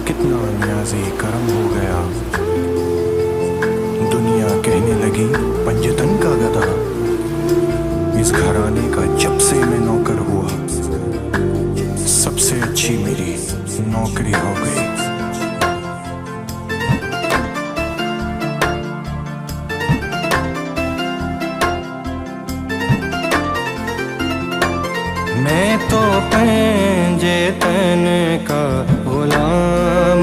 कितना न्याज़ी करम हो गया। दुनिया कहने लगी पंजतन का गधा। इस घराने का जब से मैं नौकर हुआ, सबसे अच्छी मेरी नौकरी हो गई। मैं तो पंजे तन का गुलाम